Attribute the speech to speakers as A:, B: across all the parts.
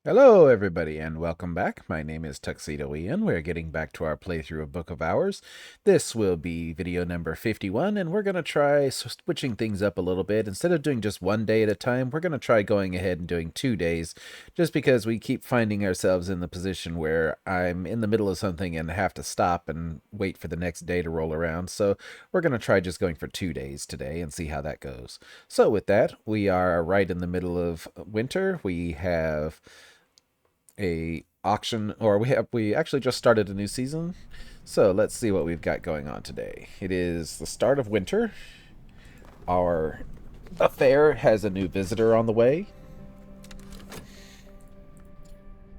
A: Hello, everybody, and welcome back. My name is Tuxedo Ian. We're getting back to our playthrough of Book of Hours. This will be video number 51, and we're going to try switching things up a little bit. Instead of doing just one day at a time, we're going to try going ahead and doing 2 days, just because we keep finding ourselves in the position where I'm in the middle of something and have to stop and wait for the next day to roll around. So we're going to try just going for 2 days today and see how that goes. So with that, we are right in the middle of winter. We have a auction, or we actually just started a new season. So let's see what we've got going on today. It is the start of winter. Our affair has a new visitor on the way.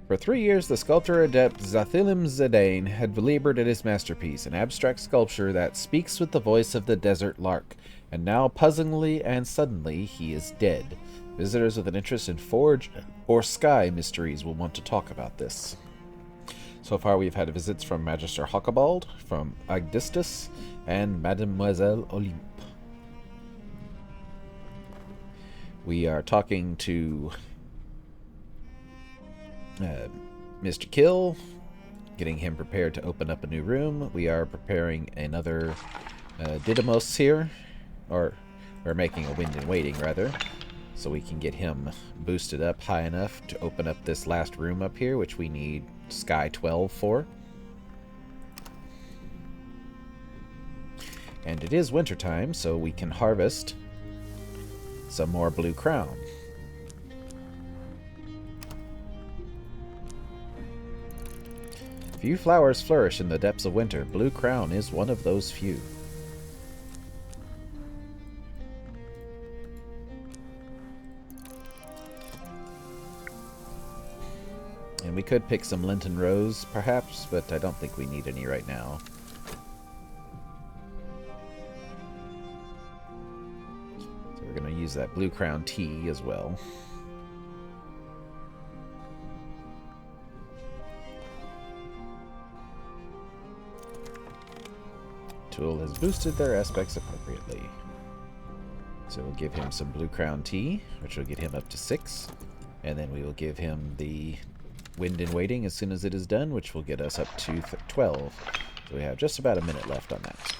A: For 3 years, the sculptor adept Zathilim Zidane had labored at his masterpiece, an abstract sculpture that speaks with the voice of the desert lark, and now, puzzlingly and suddenly, he is dead. Visitors with an interest in forge or sky mysteries will want to talk about this. So far, we've had visits from Magister Huckabald, from Agdistus, and Mademoiselle Olympe. We are talking to Mr. Kill, getting him prepared to open up a new room. We are preparing another Didymos here, or we're making a wind in waiting, rather, so we can get him boosted up high enough to open up this last room up here, which we need Sky 12 for. And it is wintertime, so we can harvest some more blue crown. Few flowers flourish in the depths of winter. Blue crown is one of those few. And we could pick some Linton Rose, perhaps, but I don't think we need any right now. So we're going to use that Blue Crown tea as well. Tool has boosted their aspects appropriately. So we'll give him some Blue Crown tea, which will get him up to 6. And then we will give him the Wind in Waiting as soon as it is done, which will get us up to 12. So we have just about a minute left on that.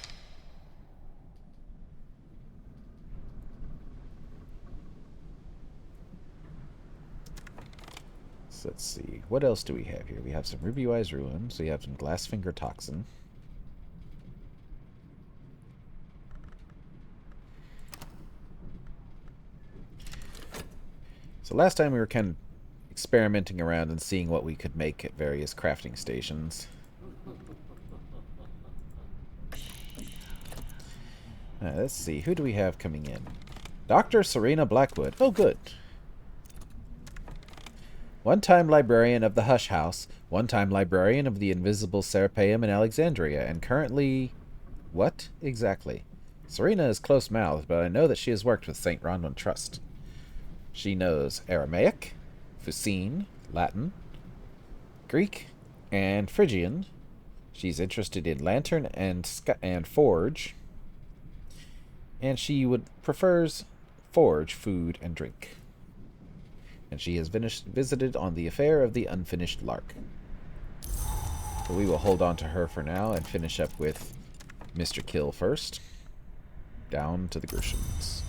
A: So let's see. What else do we have here? We have some Ruby Wise Ruins. We have some Glassfinger Toxin. So last time we were kind of experimenting around and seeing what we could make at various crafting stations. Let's see. Who do we have coming in? Dr. Serena Blackwood. Oh, good. One-time librarian of the Hush House, one-time librarian of the Invisible Serapeum in Alexandria, and currently... What exactly? Serena is close-mouthed, but I know that she has worked with St. Rondon Trust. She knows Aramaic, Fusine, Latin, Greek, and Phrygian. She's interested in lantern and forge, and she prefers forge, food, and drink. And she has visited on the affair of the unfinished lark. So we will hold on to her for now and finish up with Mr. Kill first. Down to the Gershons.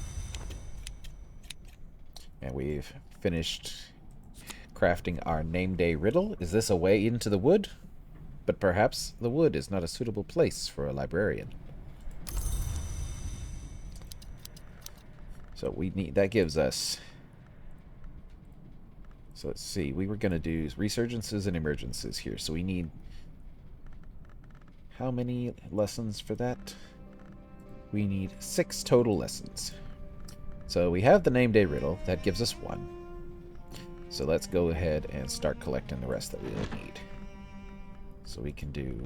A: And we've finished crafting our name day riddle. Is this a way into the wood? But perhaps the wood is not a suitable place for a librarian. So we need, that gives us... So let's see, we were going to do resurgences and emergences here. So we need... How many lessons for that? We need 6 total lessons. So we have the name day riddle. That gives us 1. So let's go ahead and start collecting the rest that we will need. So we can do...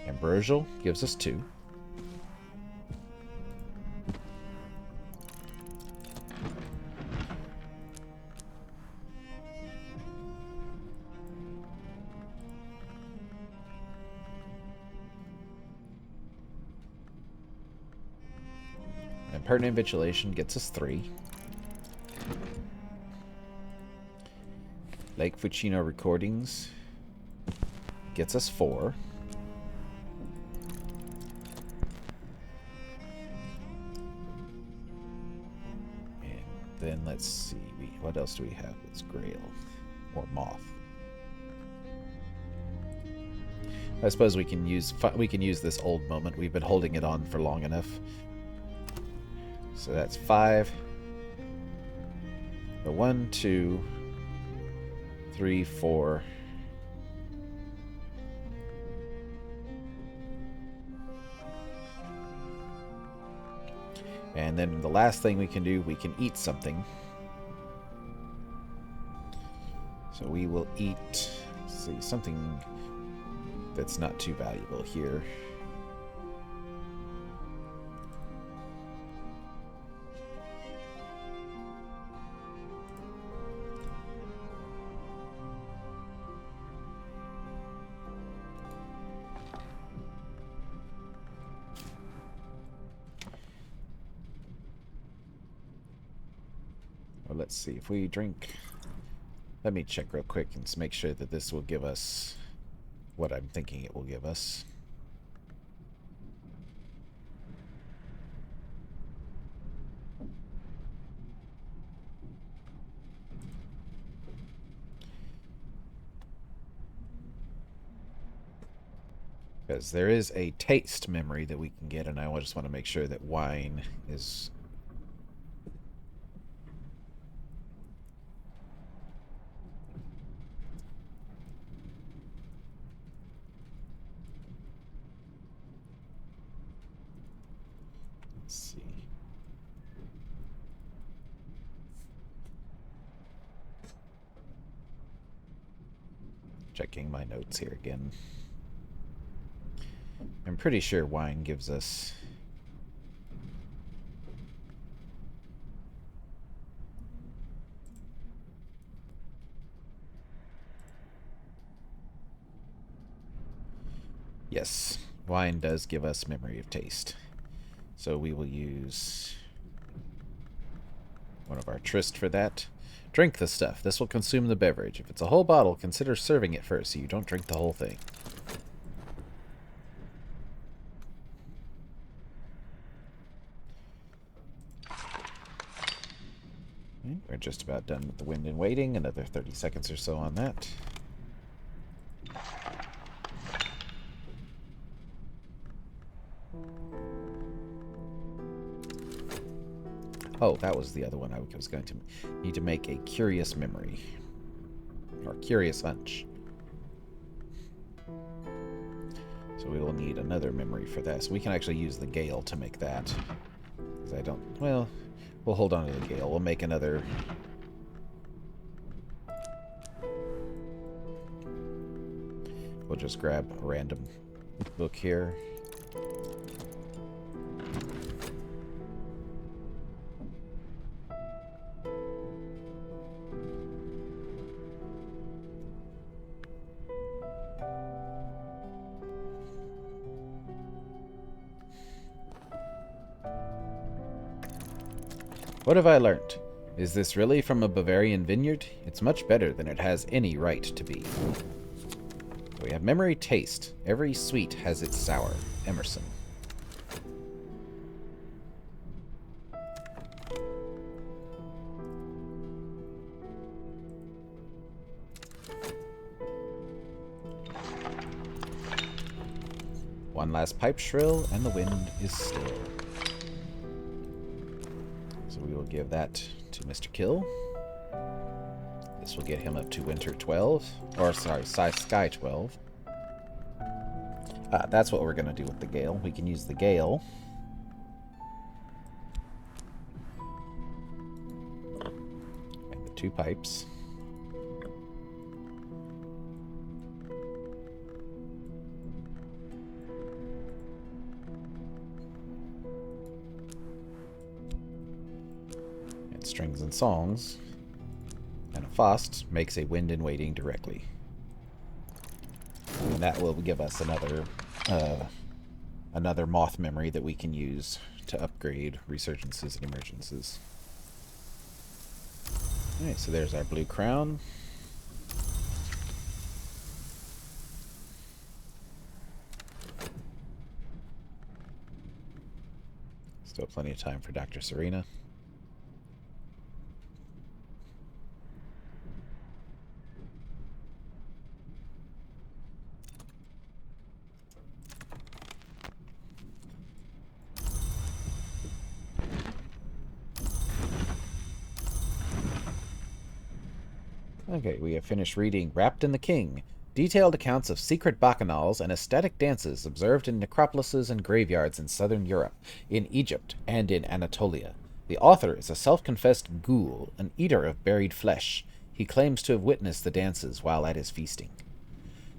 A: Ambrosial gives us 2. And pertinent vigilation gets us 3. Lake Fucino recordings gets us 4. And then let's see, what else do we have? It's Grail or Moth. I suppose we can use this old moment. We've been holding it on for long enough. So that's 5. The 1, 2, 3, 4. And then the last thing we can do, we can eat something. So we will eat, let's see, something that's not too valuable here. Well, let's see if we drink. Let me check real quick and make sure that this will give us what I'm thinking it will give us. Because there is a taste memory that we can get, and I just want to make sure that wine is... Let's see. Checking my notes here again. I'm pretty sure wine gives us... Yes, wine does give us memory of taste. So we will use one of our tryst for that. Drink the stuff. This will consume the beverage. If it's a whole bottle, consider serving it first so you don't drink the whole thing. We're just about done with the wind and waiting. Another 30 seconds or so on that. Oh, that was the other one I was going to need to make a curious memory. Or curious hunch. So we will need another memory for that. So we can actually use the Gale to make that. Because I don't... Well, we'll hold on to the Gale. We'll make another... We'll just grab a random book here. What have I learnt? Is this really from a Bavarian vineyard? It's much better than it has any right to be. We have memory taste. Every sweet has its sour. Emerson. One last pipe shrill, and the wind is still. So we will give that to Mr. Kill. This will get him up to Winter 12. Or, sorry, Sky 12. That's what we're going to do with the Gale. We can use the Gale. And the 2 pipes. And strings and songs. And a Faust makes a wind and waiting directly. And that will give us another moth memory that we can use to upgrade resurgences and emergences. Alright, so there's our blue crown. Still plenty of time for Dr. Serena. Okay, we have finished reading Wrapped in the King. Detailed accounts of secret bacchanals and ecstatic dances observed in necropolises and graveyards in southern Europe, in Egypt, and in Anatolia. The author is a self-confessed ghoul, an eater of buried flesh. He claims to have witnessed the dances while at his feasting.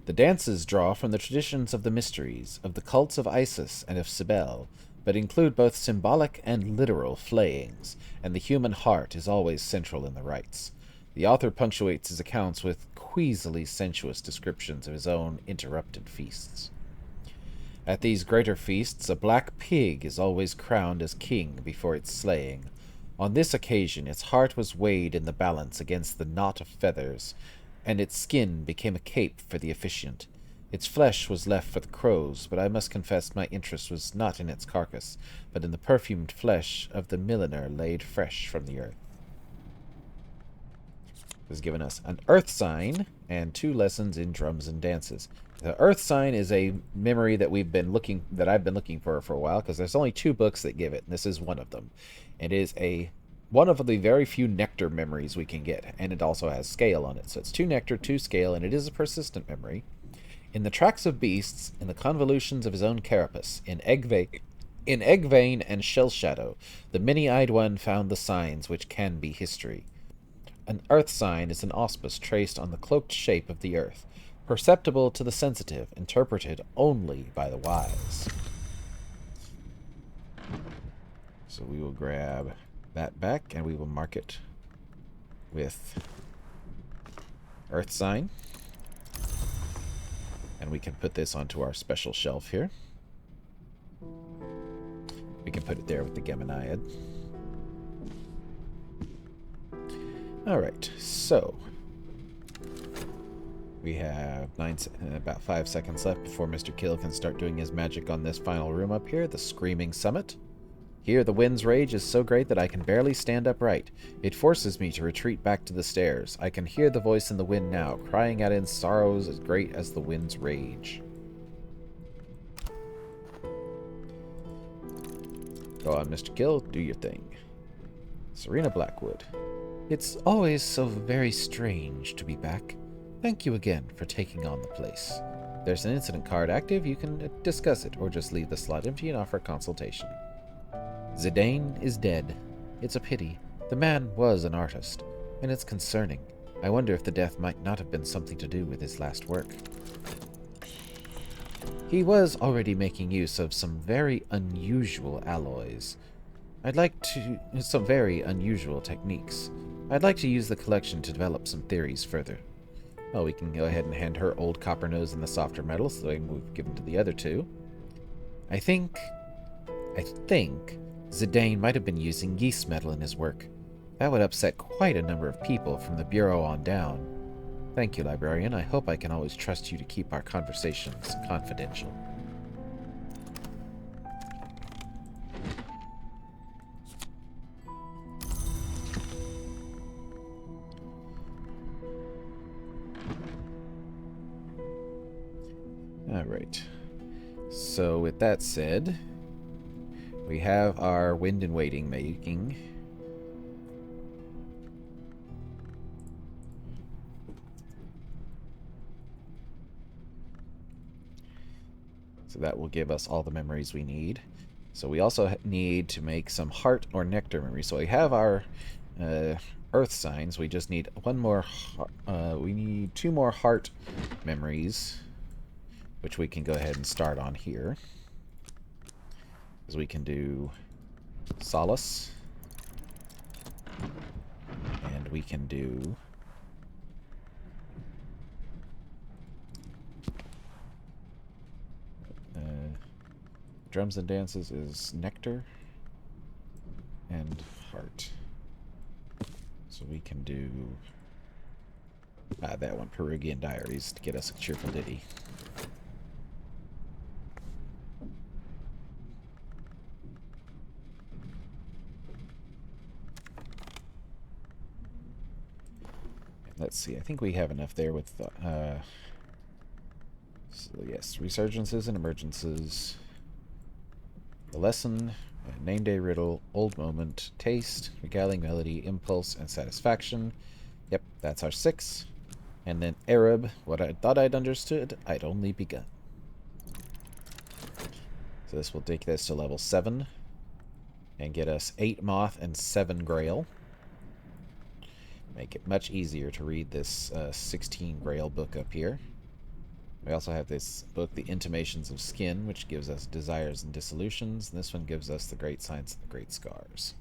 A: The dances draw from the traditions of the mysteries, of the cults of Isis and of Cybele, but include both symbolic and literal flayings, and the human heart is always central in the rites. The author punctuates his accounts with queasily sensuous descriptions of his own interrupted feasts. At these greater feasts, a black pig is always crowned as king before its slaying. On this occasion, its heart was weighed in the balance against the knot of feathers, and its skin became a cape for the officiant. Its flesh was left for the crows, but I must confess my interest was not in its carcass, but in the perfumed flesh of the milliner laid fresh from the earth. Has given us an earth sign and 2 lessons in drums and dances. The earth sign is a memory that I've been looking for a while, because there's only 2 books that give it, and this is one of them. It is one of the very few nectar memories we can get, and it also has scale on it. So it's 2 nectar, 2 scale, and it is a persistent memory. In the tracks of beasts, in the convolutions of his own carapace, in egg vein and shell shadow, the many-eyed one found the signs which can be history. An earth sign is an auspice traced on the cloaked shape of the earth, perceptible to the sensitive, interpreted only by the wise. So we will grab that back, and we will mark it with earth sign. And we can put this onto our special shelf here. We can put it there with the Geminiad. Alright, so we have about 5 seconds left before Mr. Kill can start doing his magic on this final room up here, the Screaming Summit. Here the wind's rage is so great that I can barely stand upright. It forces me to retreat back to the stairs. I can hear the voice in the wind now, crying out in sorrows as great as the wind's rage. Go on, Mr. Kill, do your thing. Serena Blackwood. It's always so very strange to be back. Thank you again for taking on the place. There's an incident card active. You can discuss it, or just leave the slot empty and offer a consultation. Zidane is dead. It's a pity. The man was an artist, and it's concerning. I wonder if the death might not have been something to do with his last work. He was already making use of some very unusual alloys. Some very unusual techniques. I'd like to use the collection to develop some theories further. Well, we can go ahead and hand her old copper nose and the softer metal, so we can give them to the other 2. I think Zidane might have been using yeast metal in his work. That would upset quite a number of people from the Bureau on down. Thank you, Librarian. I hope I can always trust you to keep our conversations confidential. Alright. So, with that said, we have our wind and waiting making. So that will give us all the memories we need. So we also need to make some heart or nectar memories. So we have our earth signs. We just need one more. We need 2 more heart memories, which we can go ahead and start on here. Because we can do Solace. And we can do Drums and Dances is Nectar and Heart. So we can do that one, Perugian Diaries, to get us a cheerful ditty. let's see. I think we have enough there with so yes, resurgences and emergences. The lesson, name day riddle, old moment, taste, regaling melody, impulse, and satisfaction. Yep, that's our 6. And then Arab, what I thought I'd understood, I'd only begun. So this will take this to level 7 and get us 8 moth and 7 grail. Make it much easier to read this 16 grail book up here. We also have this book, The Intimations of Skin, which gives us desires and dissolutions. And this one gives us the great signs and the great scars.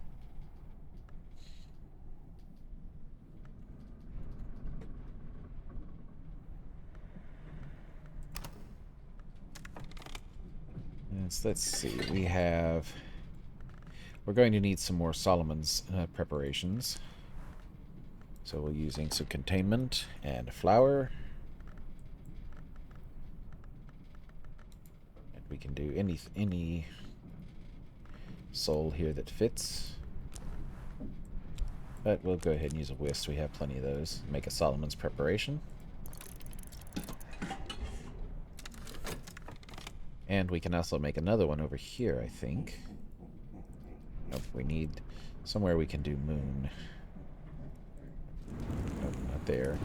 A: And so let's see. We're going to need some more Solomon's preparations. So we're using some containment and flour. We can do any soul here that fits. But we'll go ahead and use a whisk. We have plenty of those. Make a Solomon's preparation. And we can also make another one over here, I think. Nope, we need somewhere we can do moon. Nope, not there.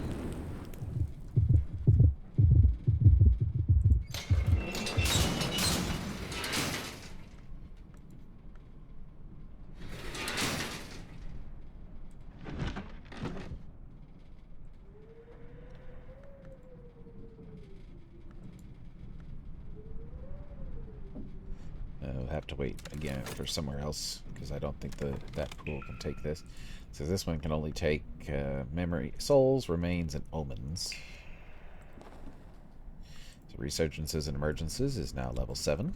A: We'll have to wait again for somewhere else because I don't think that pool can take this. So this one can only take memory, souls, remains, and omens. So resurgences and emergences is now level 7.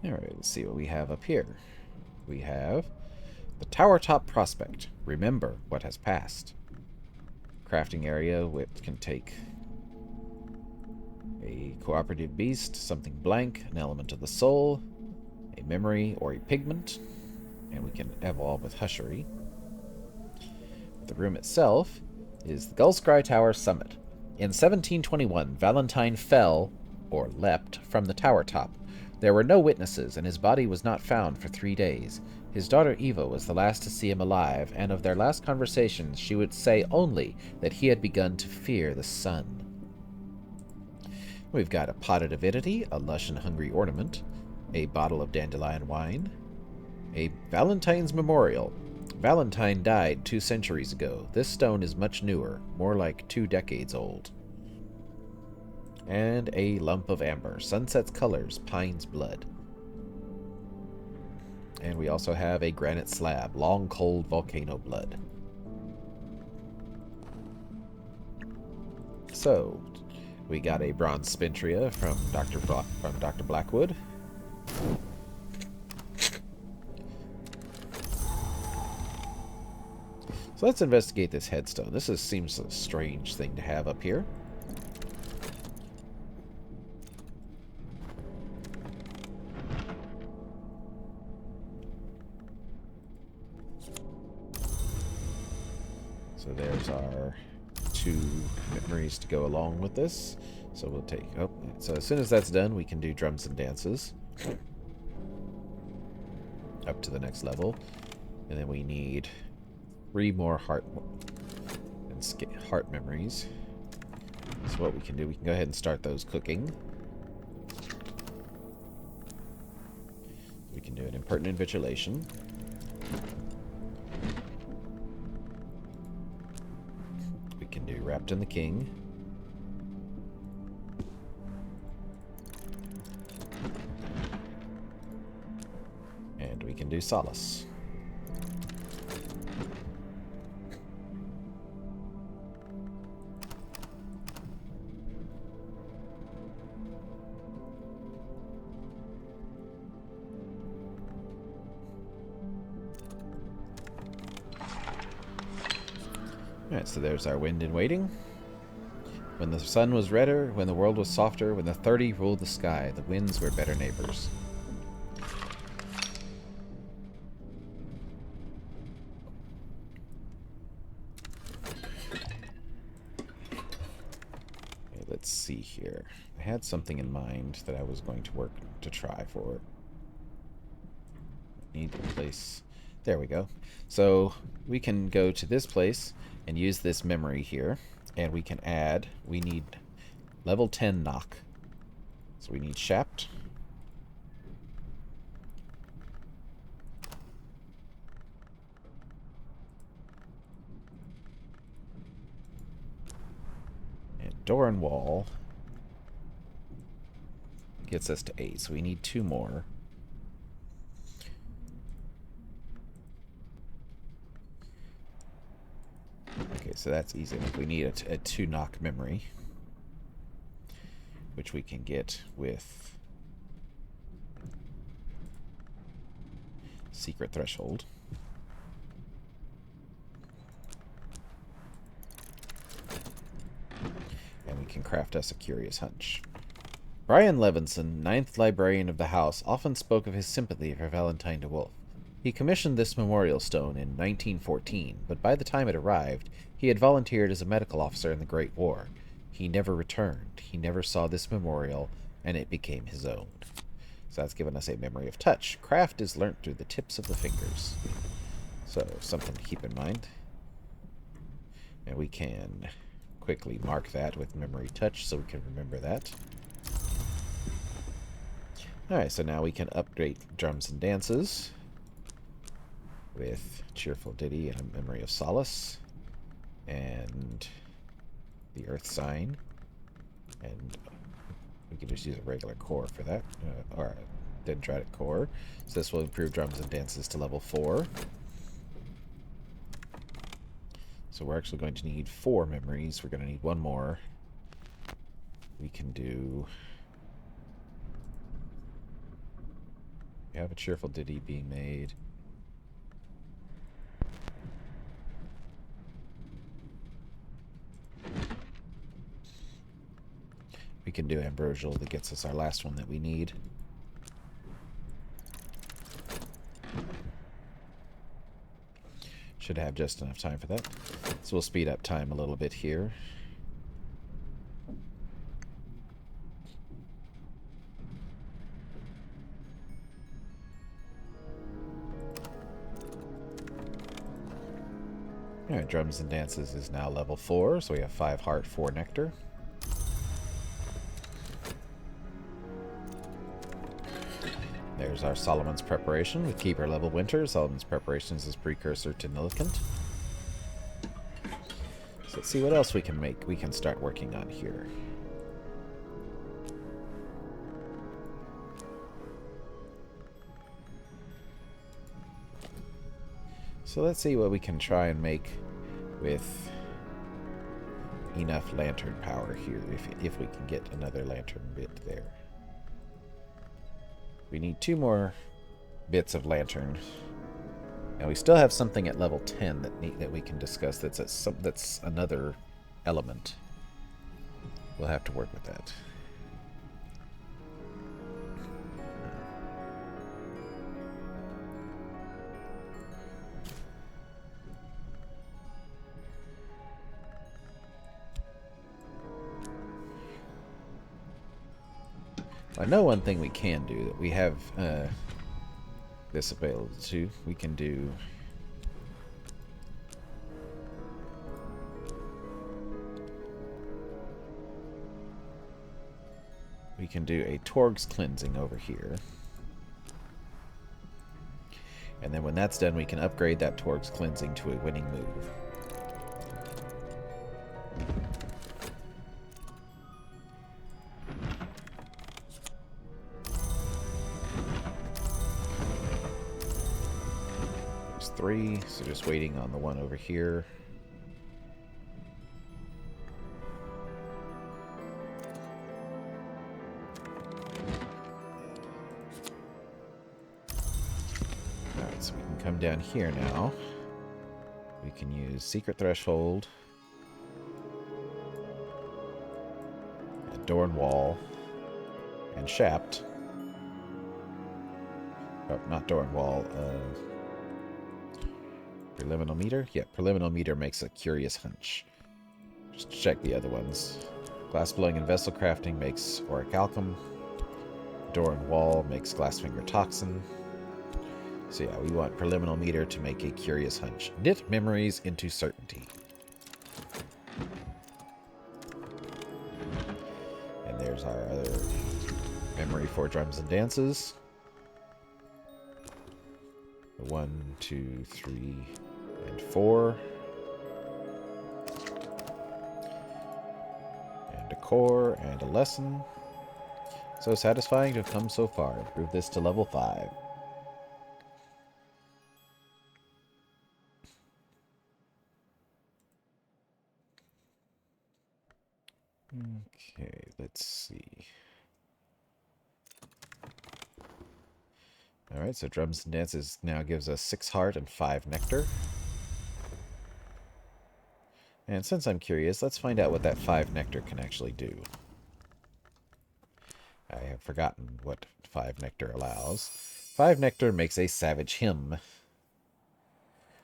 A: Alright, let's see what we have up here. We have the Tower Top Prospect. Remember what has passed. Crafting area, which can take a cooperative beast, something blank, an element of the soul, a memory or a pigment, and we can evolve with Hushery. The room itself is the Gullscry Tower Summit. In 1721, Valentine fell, or leapt, from the tower top. There were no witnesses, and his body was not found for 3 days. His daughter Eva was the last to see him alive, and of their last conversations she would say only that he had begun to fear the sun. We've got a pot of divinity, a lush and hungry ornament, a bottle of dandelion wine, a Valentine's memorial. Valentine died 2 centuries ago. This stone is much newer, more like 2 decades old. And a lump of amber. Sunset's colors, pine's blood. And we also have a granite slab, long cold volcano blood. So, we got a bronze spintria from Dr. Blackwood. So let's investigate this headstone. This seems a strange thing to have up here. So there's our 2 memories to go along with this. So we'll take... Oh, so as soon as that's done, we can do drums and dances. Up to the next level. And then we need 3 more heart memories. So what we can do, we can go ahead and start those cooking. We can do an impertinent vigilation. We can do wrapped in the king. And we can do solace. Alright, so there's our wind in waiting. When the sun was redder, when the world was softer, when the 30 ruled the sky, the winds were better neighbors. Okay, let's see here. I had something in mind that I was going to work to try for. Need a place. There we go. So we can go to this place and use this memory here, and we can add, we need level 10 knock. So we need Shapt. And door and wall gets us to 8, so we need 2 more. Okay, so that's easy enough. We need a 2 knock memory, which we can get with Secret Threshold. And we can craft us a Curious Hunch. Brian Levinson, 9th Librarian of the House, often spoke of his sympathy for Valentine DeWolf. He commissioned this memorial stone in 1914, but by the time it arrived, he had volunteered as a medical officer in the Great War. He never returned. He never saw this memorial, and it became his own. So that's given us a memory of touch. Craft is learnt through the tips of the fingers. So something to keep in mind. And we can quickly mark that with memory touch so we can remember that. Alright, so now we can upgrade drums and dances with Cheerful Ditty and a Memory of Solace, and the Earth Sign, and we can just use a regular core for that, or a Dendritic core. So this will improve drums and dances to level 4. So we're actually going to need 4 memories. We're going to need 1 more. We can do... We have a Cheerful Ditty being made. We can do Ambrosial that gets us our last one that we need. Should have just enough time for that. So we'll speed up time a little bit here. Alright, Drums and Dances is now level 4, so we have 5 heart, 4 nectar. There's our Solomon's Preparation with Keeper level Winter. Solomon's Preparations is precursor to Nillikant. So let's see what else we can make. We can start working on here. So let's see what we can try and make with enough lantern power here, if we can get another lantern bit there. We need 2 more bits of lantern. And we still have something at level 10 that we can discuss that's another element. We'll have to work with that. I know one thing we can do that we have this available to. We can do a Torg's Cleansing over here. And then when that's done, we can upgrade that Torg's Cleansing to a winning move. There's 3, so just waiting on the one over here. Alright, so we can come down here now. We can use Secret Threshold, and Door and Wall, and Shapt. Oh, not Door and Wall. Preliminal Meter? Yeah, Preliminal Meter makes a Curious Hunch. Just check the other ones. Glass Blowing and Vessel Crafting makes Orichalcum. Door and Wall makes Glassfinger Toxin. So yeah, we want Preliminal Meter to make a Curious Hunch. Knit memories into certainty. And there's our other memory for drums and dances. 1, 2, 3, and 4. And a core and a lesson. So satisfying to have come so far. Improve this to level 5. Okay, let's see. Alright, so drums and dances now gives us 6 heart and 5 nectar. And since I'm curious, let's find out what that 5 nectar can actually do. I have forgotten what 5 nectar allows. 5 nectar makes a savage hymn.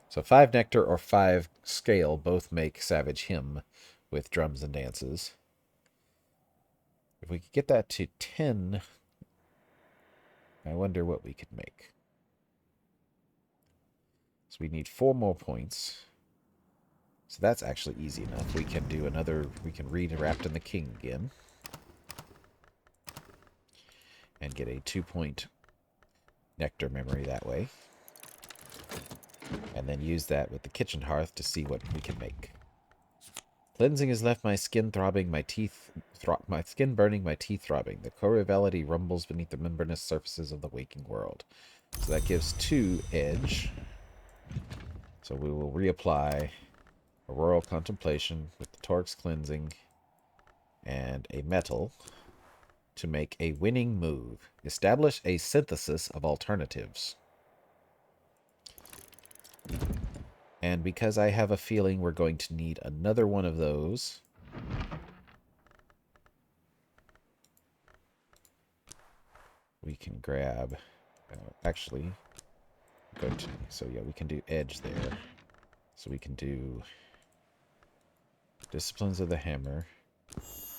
A: So 5 nectar or 5 scale both make savage hymn with drums and dances. If we could get that to 10, I wonder what we could make. So we need 4 more points. So that's actually easy enough. We can do another, we can read Wrapped in the King again. And get a 2-point nectar memory that way. And then use that with the kitchen hearth to see what we can make. Cleansing has left my skin throbbing, my skin burning, my teeth throbbing. The corrivelity rumbles beneath the membranous surfaces of the waking world. So that gives 2 edge. So we will reapply Auroral Contemplation with the Torx Cleansing and a metal to make a winning move. Establish a synthesis of alternatives. And because I have a feeling we're going to need another one of those, we can grab, actually, go to, so yeah, we can do edge there. So we can do Disciplines of the Hammer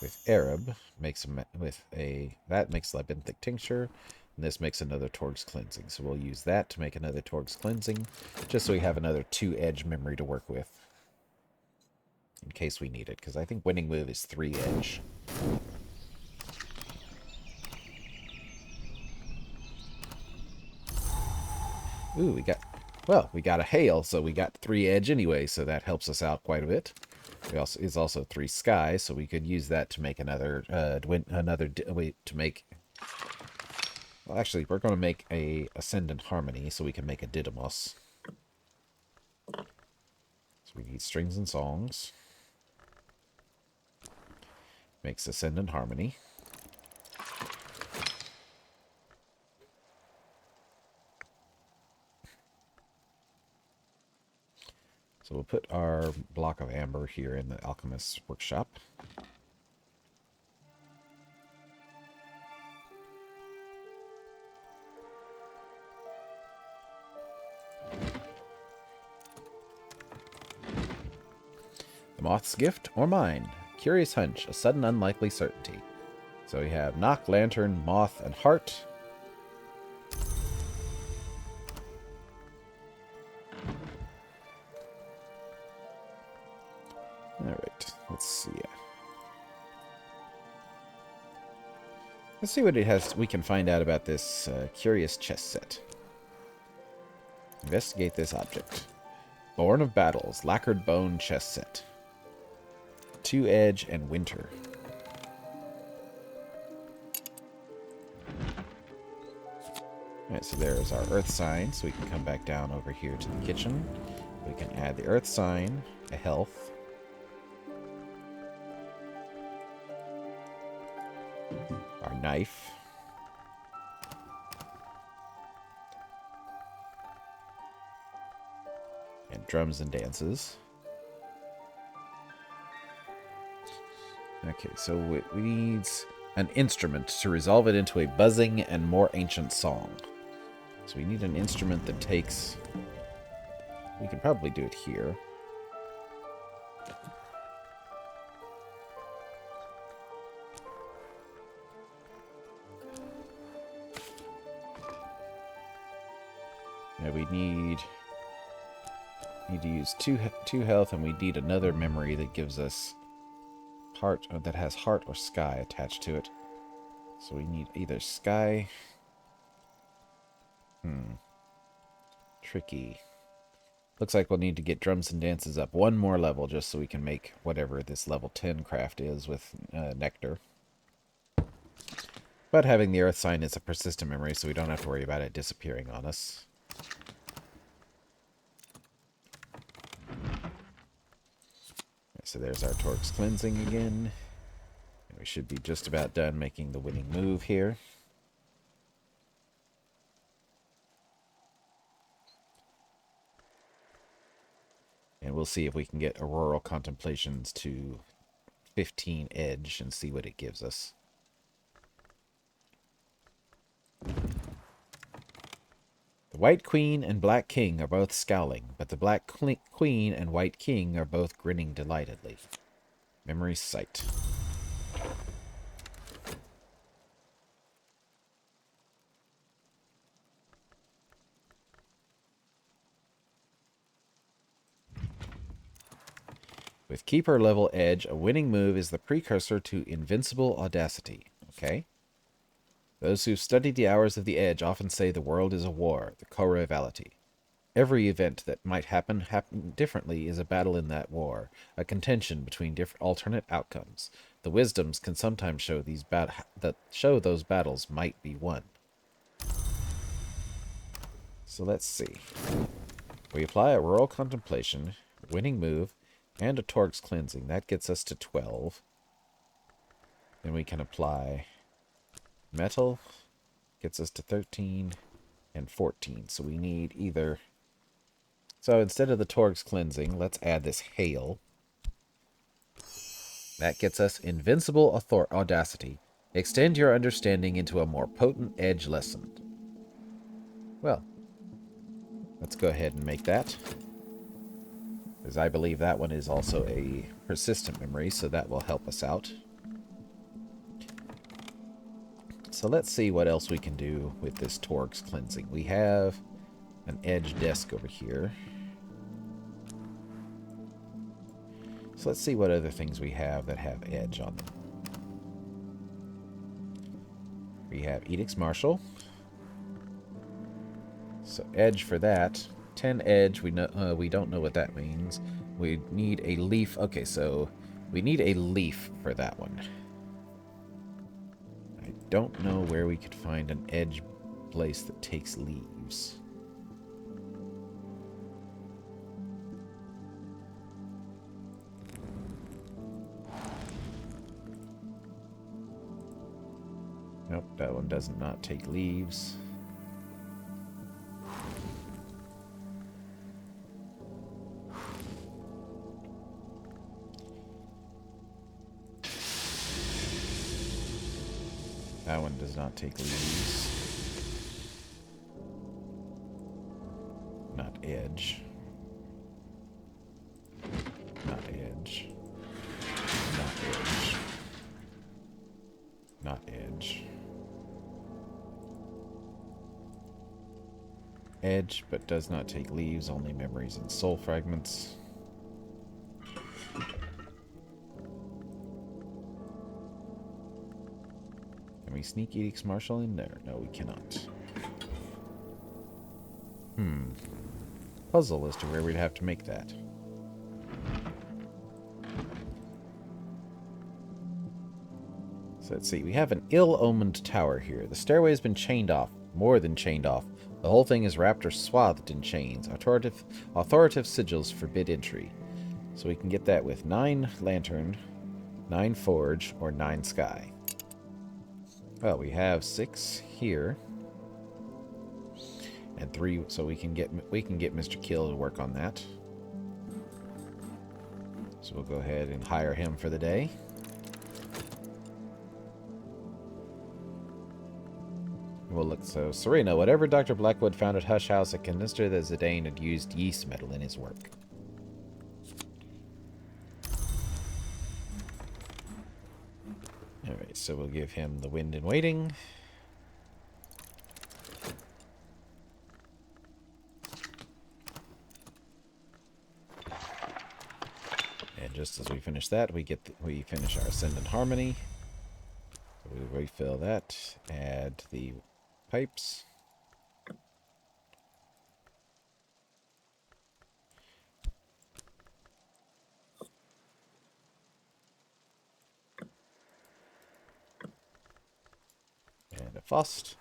A: with Arab, makes that makes Labyrinthic Tincture, and this makes another Torg's Cleansing. So we'll use that to make another Torg's Cleansing, just so we have another 2 edge memory to work with. In case we need it, because I think winning move is 3 edge. Ooh, we got a hail, so we got 3 edge anyway, so that helps us out quite a bit. It's also 3 sky, so we could use that to make another, well, actually, we're going to make a Ascendant Harmony, so we can make a Didymos. So we need strings and songs. Makes Ascendant Harmony. So we'll put our block of amber here in the Alchemist's workshop. The Moth's Gift or Mine. Curious Hunch, a sudden unlikely certainty. So we have Knock, Lantern, Moth, and Heart. Alright, let's see. Let's see what it has. We can find out about this curious chess set. Investigate this object. Born of Battles, Lacquered Bone chess set. 2 edge and winter. Alright, so there's our earth sign, so we can come back down over here to the kitchen. We can add the earth sign, a health. Our knife. And drums and dances. Okay, so we need an instrument to resolve it into a buzzing and more ancient song. So we need an instrument that takes... We can probably do it here. Yeah, we need to use two health, and we need another memory that gives us heart, or that has heart or sky attached to it. So we need either sky. Tricky. Looks like we'll need to get drums and dances up one more level just so we can make whatever this level 10 craft is with nectar. But having the earth sign is a persistent memory, so we don't have to worry about it disappearing on us. So there's our Torque's cleansing again. And we should be just about done making the winning move here. And we'll see if we can get Auroral Contemplations to 15 edge and see what it gives us. The White Queen and Black King are both scowling, but the Black Queen and White King are both grinning delightedly. Memory sight. With Keeper level edge, a winning move is the precursor to Invincible Audacity. Okay. Those who've studied the hours of the edge often say the world is a war, the co-rivality. Every event that might happen differently is a battle in that war, a contention between different alternate outcomes. The wisdoms can sometimes show those battles might be won. So let's see. We apply a Rural Contemplation, winning move, and a Torque's cleansing. That gets us to 12. Then we can apply metal, gets us to 13 and 14. So we need either... So instead of the Torque's cleansing, let's add this hail. That gets us Invincible Audacity. Extend your understanding into a more potent edge lesson. Well, let's go ahead and make that. Because I believe that one is also a persistent memory, so that will help us out. So let's see what else we can do with this Torque's cleansing. We have an edge desk over here. So let's see what other things we have that have edge on them. We have Edicts Martial. So edge for that. 10 edge, we don't know what that means. We need a leaf. Okay, so we need a leaf for that one. I don't know where we could find an edge place that takes leaves. Nope, that one does not take leaves. That one does not take leaves. Not edge. Not edge. Not edge. Not edge. Edge, but does not take leaves, only memories and soul fragments. Can we sneak Edicts Martial in there? No, we cannot. Puzzle as to where we'd have to make that. So let's see. We have an ill-omened tower here. The stairway has been chained off. More than chained off. The whole thing is wrapped or swathed in chains. Authoritative sigils forbid entry. So we can get that with 9 lantern, 9 forge, or 9 sky. Well, we have 6 here. And 3, so we can get Mr. Kill to work on that. So we'll go ahead and hire him for the day. Well, look, so Serena, whatever Dr. Blackwood found at Hush House, it convinced her that Zidane had used yeast metal in his work. Alright, so we'll give him the wind in waiting. And just as we finish that, we finish our Ascendant Harmony. We refill that, add the pipes. And a Faust.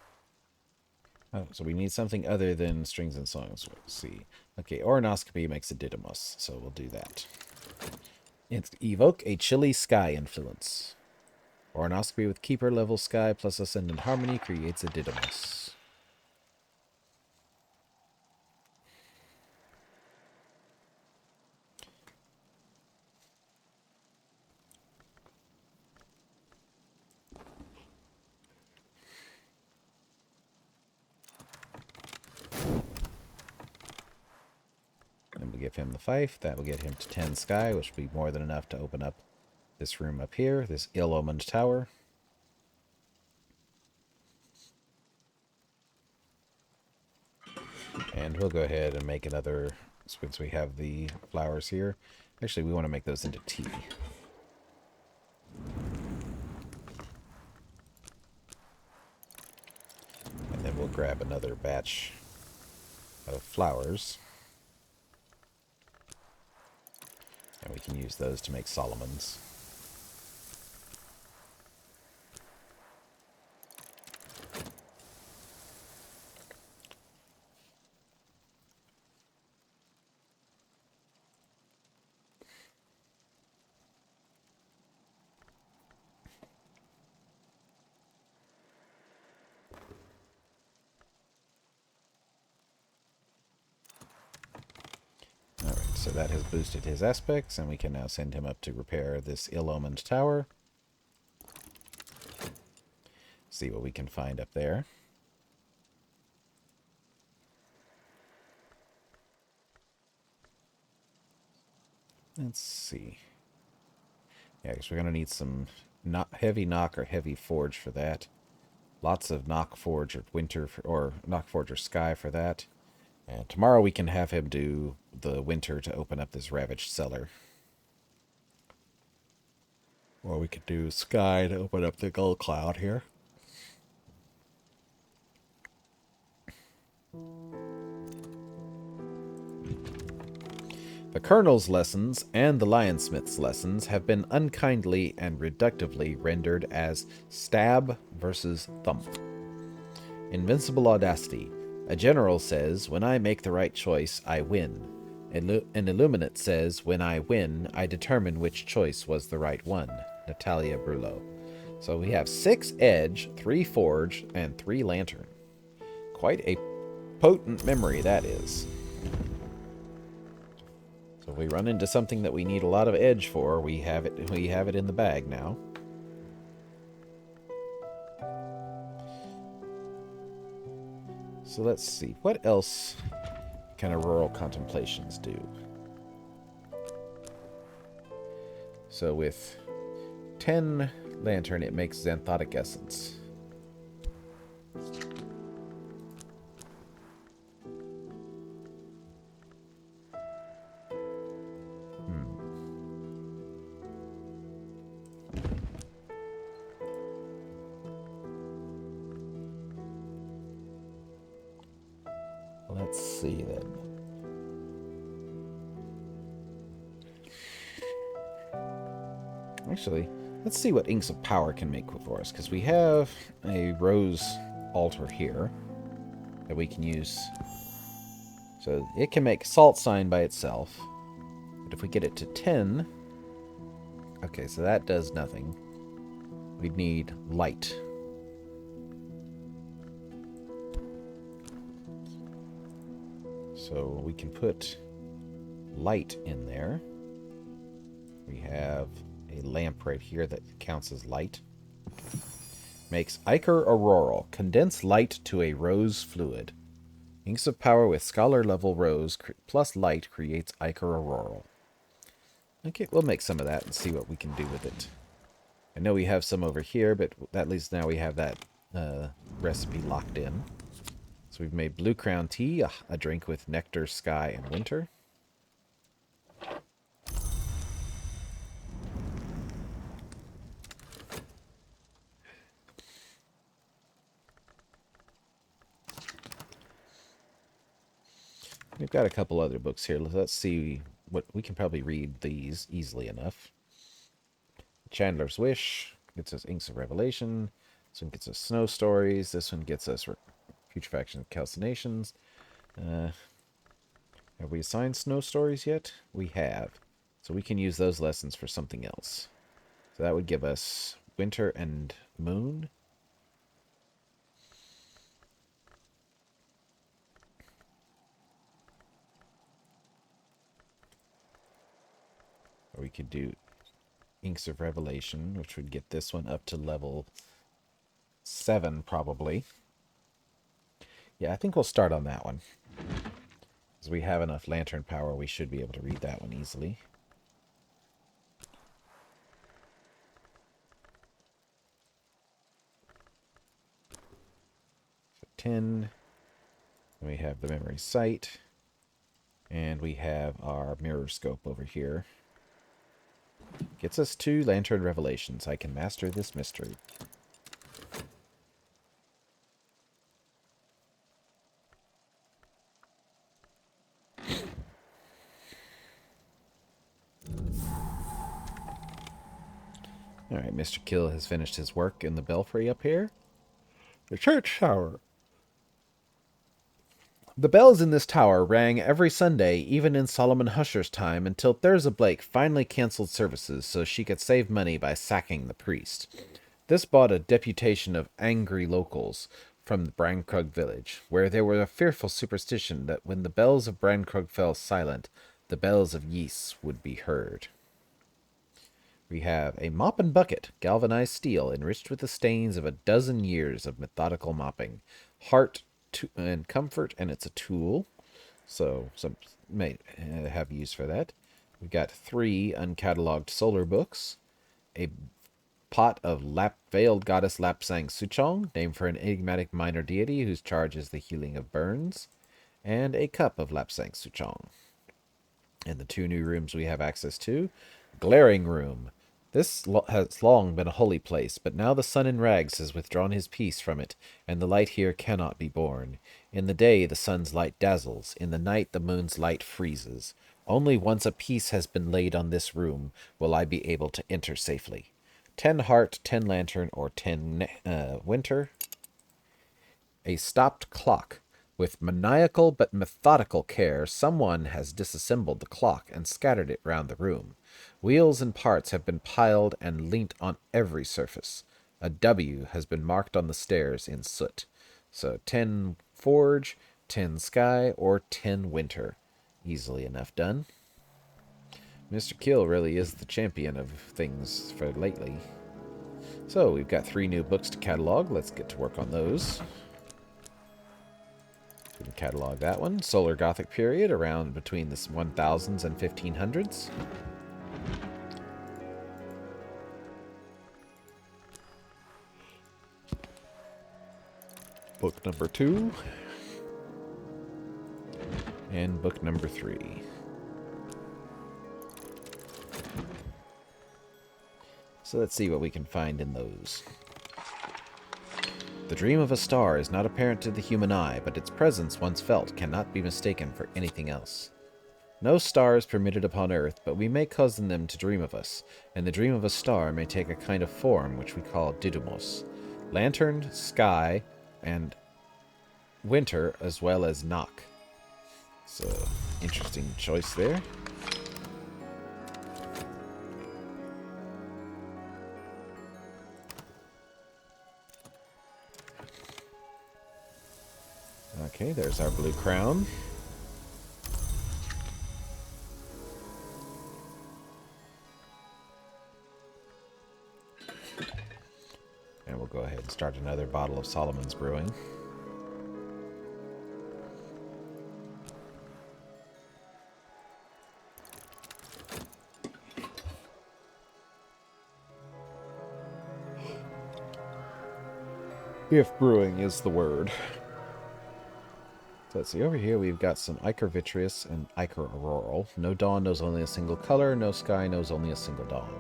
A: Oh, so we need something other than strings and songs. Let's see. Okay, Oronoscopy makes a Didymos, so we'll do that. It's evoke a chilly sky influence. Oronoscopy with Keeper level sky plus Ascendant Harmony creates a Didymos. And we'll give him the fife. That will get him to 10 sky, which will be more than enough to open up this room up here, this ill-omened tower. And we'll go ahead and make another, since we have the flowers here. Actually, we want to make those into tea. And then we'll grab another batch of flowers. And we can use those to make Solomon's. So that has boosted his aspects, and we can now send him up to repair this ill-omened tower. See what we can find up there. Let's see. Yeah, because we're going to need some heavy knock or heavy forge for that. Lots of knock forge or winter or knock forge or sky for that. And tomorrow we can have him do the winter to open up this ravaged cellar. Or we could do sky to open up the gold cloud here. The Colonel's lessons and the Lionsmith's lessons have been unkindly and reductively rendered as stab versus thump. Invincible audacity. A general says, when I make the right choice, I win. An illuminate says, when I win, I determine which choice was the right one. Natalia Brulot. So we have 6 edge, 3 forge, and 3 lantern. Quite a potent memory that is. So if we run into something that we need a lot of edge for, we have it in the bag now. So let's see, what else can Auroral Contemplations do? So with 10 lantern, it makes Xanthotic Essence. Let's see then. Actually, let's see what Inks of Power can make for us, because we have a rose altar here that we can use. So it can make Salt Sign by itself, but if we get it to 10, okay, so that does nothing. We'd need light. So we can put light in there. We have a lamp right here that counts as light. Makes ichor auroral. Condense light to a rose fluid. Inks of power with scholar level rose plus light creates ichor auroral. Okay, we'll make some of that and see what we can do with it. I know we have some over here, but at least now we have that recipe locked in. So we've made Blue Crown Tea, a drink with nectar, sky, and winter. We've got a couple other books here. Let's see what we can probably read these easily enough. Chandler's Wish gets us Inks of Revelation. This one gets us Snow Stories. This one gets us Putrefaction of Calcinations. Have we assigned Snow Stories yet? We have. So we can use those lessons for something else. So that would give us Winter and Moon. Or we could do Inks of Revelation, which would get this one up to level 7, probably. Yeah, I think we'll start on that one. As we have enough lantern power, we should be able to read that one easily. So 10. Then we have the memory sight. And we have our mirror scope over here. Gets us 2 lantern revelations. I can master this mystery. Alright, Mr. Kill has finished his work in the belfry up here. The church tower. The bells in this tower rang every Sunday, even in Solomon Husher's time, until Thirza Blake finally canceled services so she could save money by sacking the priest. This brought a deputation of angry locals from the Brankrug village, where there was a fearful superstition that when the bells of Brankrug fell silent, the bells of Ys would be heard. We have a mop and bucket, galvanized steel, enriched with the stains of a dozen years of methodical mopping. Heart and comfort, and it's a tool, so some may have use for that. We've got 3 uncatalogued solar books, a pot of veiled goddess Lapsang Suchong, named for an enigmatic minor deity whose charge is the healing of burns, and a cup of Lapsang Suchong. And the 2 new rooms we have access to. Glaring Room. This has long been a holy place, but now the sun in rags has withdrawn his peace from it, and the light here cannot be borne. In the day the sun's light dazzles, in the night the moon's light freezes. Only once a peace has been laid on this room will I be able to enter safely. 10 heart, 10 lantern, or 10 winter. A stopped clock. With maniacal but methodical care, someone has disassembled the clock and scattered it round the room. Wheels and parts have been piled and linked on every surface. A W has been marked on the stairs in soot. So 10 forge, 10 sky, or 10 winter. Easily enough done. Mr. Kill really is the champion of things for lately. So we've got 3 new books to catalog. Let's get to work on those. We can catalog that one. Solar Gothic period, around between the 1000s and 1500s. Book number 2. And book number 3. So let's see what we can find in those. The dream of a star is not apparent to the human eye, but its presence, once felt, cannot be mistaken for anything else. No star is permitted upon earth, but we may cause them to dream of us, and the dream of a star may take a kind of form which we call didymos. Lantern, sky, and winter, as well as knock. So, interesting choice there. Okay, there's our blue crown. and start another bottle of Solomon's Brewing. If brewing is the word. So let's see, over here we've got some Ichor Vitreous and Ichor Auroral. No dawn knows only a single color, no sky knows only a single dawn.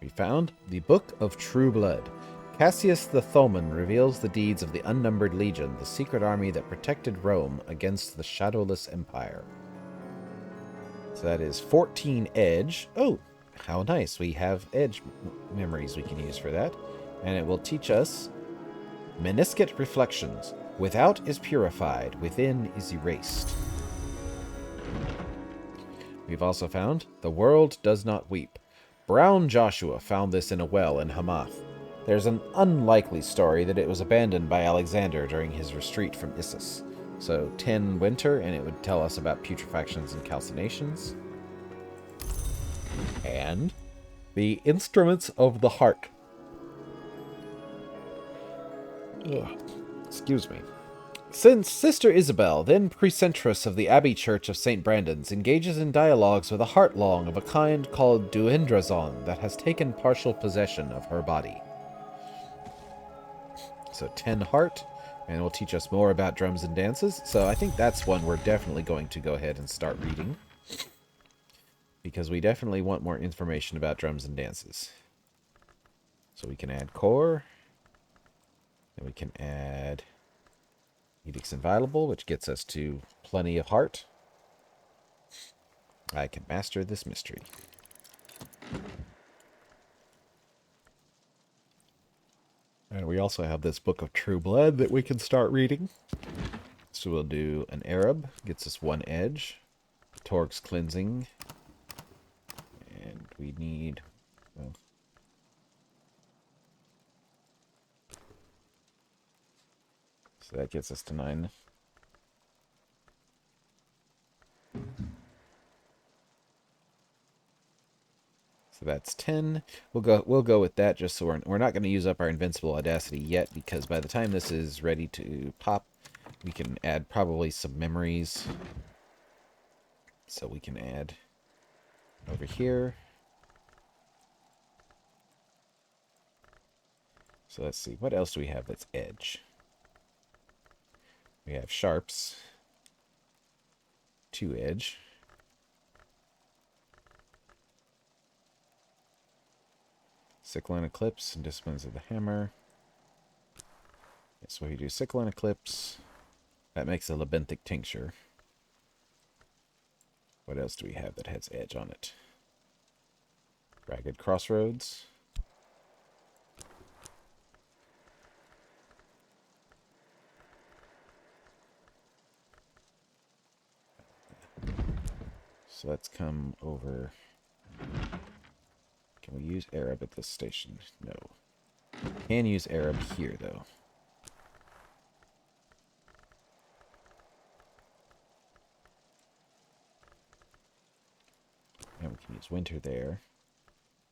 A: We found the Book of True Blood. Cassius the Thoman reveals the deeds of the Unnumbered Legion, the secret army that protected Rome against the Shadowless Empire. So that is 14 edge. Oh, how nice. We have edge memories we can use for that. And it will teach us Meniscate Reflections. Without is purified, within is erased. We've also found The World Does Not Weep. Brown Joshua found this in a well in Hamath. There's an unlikely story that it was abandoned by Alexander during his retreat from Issus. So 10 winter, and it would tell us about putrefactions and calcinations. And the Instruments of the Heart. Ugh. Excuse me. Since Sister Isabel, then precentress of the Abbey Church of St. Brandon's, engages in dialogues with a heart-long of a kind called Duendrazon that has taken partial possession of her body. So 10 heart, and it will teach us more about drums and dances. So I think that's one we're definitely going to go ahead and start reading, because we definitely want more information about drums and dances. So we can add core, and we can add Edicts Inviolable, which gets us to plenty of heart. I can master this mystery. And we also have this Book of True Blood that we can start reading. So we'll do an Arab, gets us 1 edge. Torg's Cleansing. And we need... well, so that gets us to 9. So that's 10. We'll go with that, just so we're not going to use up our Invincible Audacity yet, because by the time this is ready to pop, we can add probably some memories. So we can add over here. So let's see, what else do we have that's edge? We have sharps, 2 edge. Sickle and Eclipse and Disciplines of the Hammer. So we do Sickle and Eclipse. That makes a Labenthic Tincture. What else do we have that has edge on it? Ragged Crossroads. So let's come over. Can we use Arab at this station? No. Can use Arab here, though. And we can use Winter there.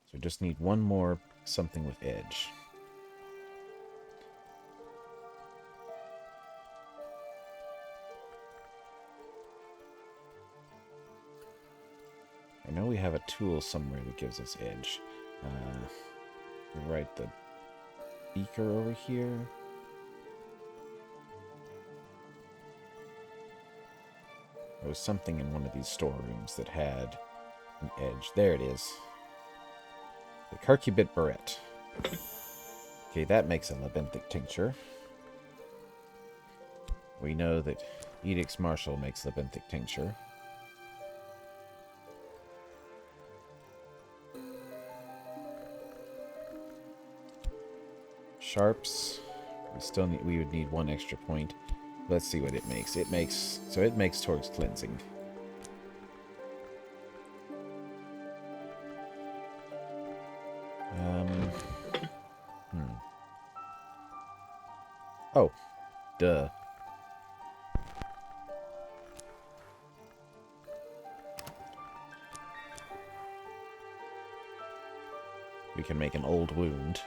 A: So we just need one more something with edge. I know we have a tool somewhere that gives us edge. Right, the beaker over here. There was something in one of these storerooms that had an edge. There it is. The Carcubit Barrette. Okay, that makes a Labenthic Tincture. We know that Edicts Martial makes Labenthic Tincture. Sharps. We would need 1 extra point. Let's see what it makes. It makes Torg's Cleansing. Oh, duh. we can make an old wound.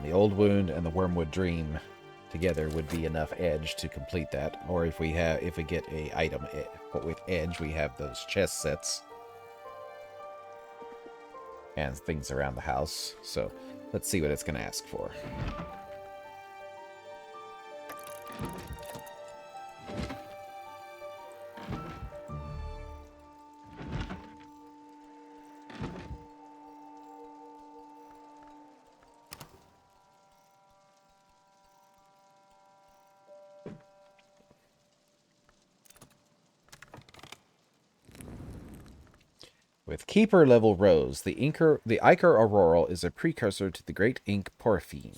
A: The old wound and the wormwood dream together would be enough edge to complete that. Or if we get a item with edge, we have those chest sets and things around the house. So let's see what it's going to ask for. With Keeper level rose, the Ichor Auroral is a precursor to the Great Ink Porphine.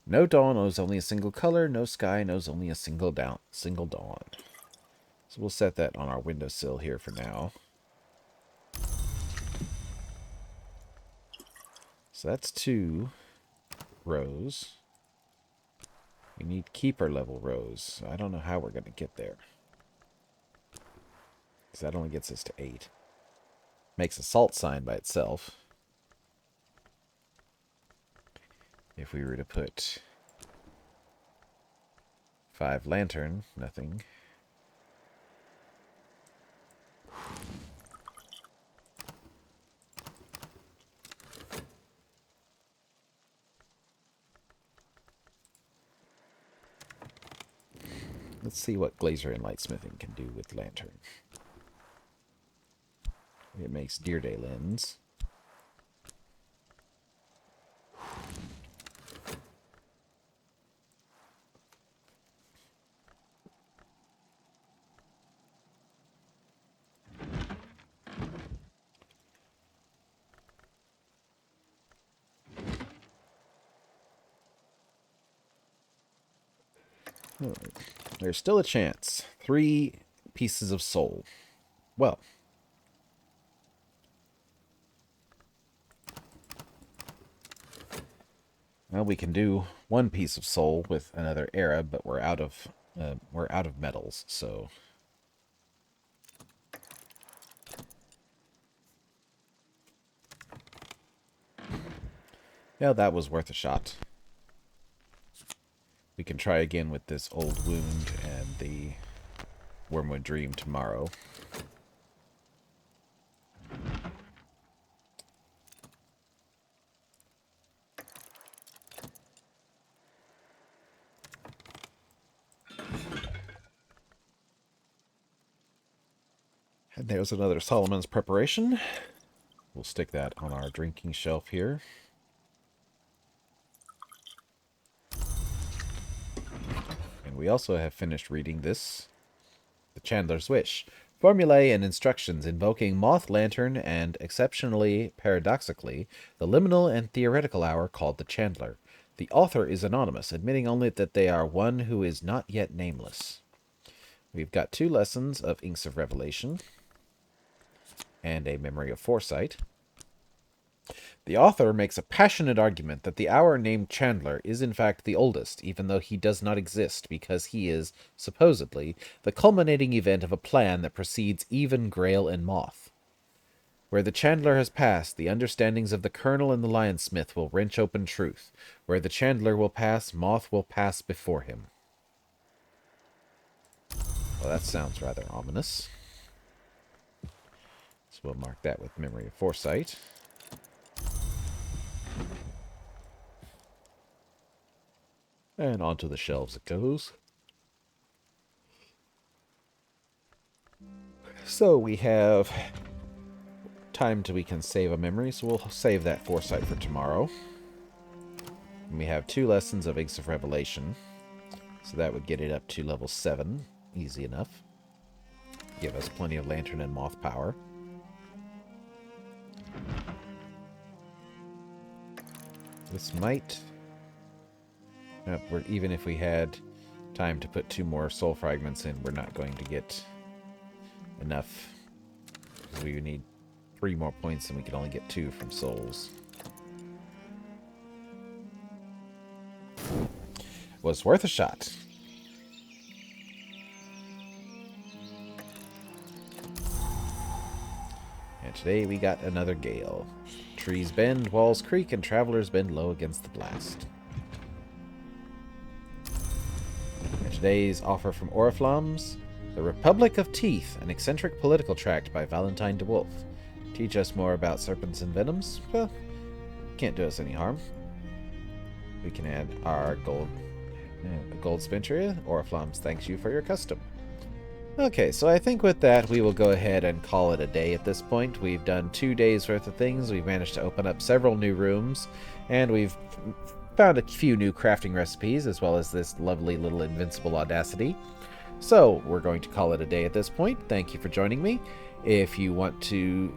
A: No dawn knows only a single color, no sky knows only a single dawn. So we'll set that on our windowsill here for now. So that's 2 rows. We need Keeper level rows. I don't know how we're going to get there, because that only gets us to 8. Makes a salt sign by itself. If we were to put 5 lantern, nothing. Let's see what Glazer and Lightsmithing can do with lantern. It makes Deer Day lens. There's still a chance. 3 pieces of soul. Well, we can do 1 piece of soul with another era, but we're out of metals, so yeah, that was worth a shot. We can try again with this old wound and the wormwood dream tomorrow. And there's another Solomon's preparation. We'll stick that on our drinking shelf here. And we also have finished reading this, The Chandler's Wish. Formulae and instructions invoking Moth Lantern and, exceptionally paradoxically, the liminal and theoretical hour called the Chandler. The author is anonymous, admitting only that they are one who is not yet nameless. We've got 2 lessons of Inks of Revelation and a Memory of Foresight. The author makes a passionate argument that the hour named Chandler is in fact the oldest, even though he does not exist, because he is, supposedly, the culminating event of a plan that precedes even Grail and Moth. Where the Chandler has passed, the understandings of the Colonel and the Lionsmith will wrench open truth. Where the Chandler will pass, Moth will pass before him. Well, that sounds rather ominous. So we'll mark that with Memory of Foresight. And onto the shelves it goes. So we have time till we can save a memory, so we'll save that Foresight for tomorrow. And we have 2 lessons of Inks of Revelation, so that would get it up to level 7. Easy enough. Give us plenty of lantern and moth power. This might... even if we had time to put 2 more soul fragments in, we're not going to get enough. We need 3 more points and we can only get 2 from souls. Was worth a shot. And today we got another gale. Trees bend, walls creak, and travelers bend low against the blast. And today's offer from Oriflamme's, The Republic of Teeth, an eccentric political tract by Valentine DeWolf. Teach us more about serpents and venoms? Well, can't do us any harm. We can add our gold spinteria. Oriflamme's thanks you for your custom. Okay, so I think with that we will go ahead and call it a day at this point. We've done 2 days worth of things. We've managed to open up several new rooms, and we've found a few new crafting recipes, as well as this lovely little invincible audacity. So we're going to call it a day at this point. Thank you for joining me. If you want to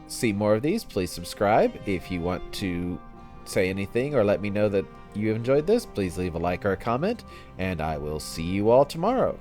A: see more of these, please subscribe. If you want to say anything or let me know that you enjoyed this, please leave a like or a comment, and I will see you all tomorrow.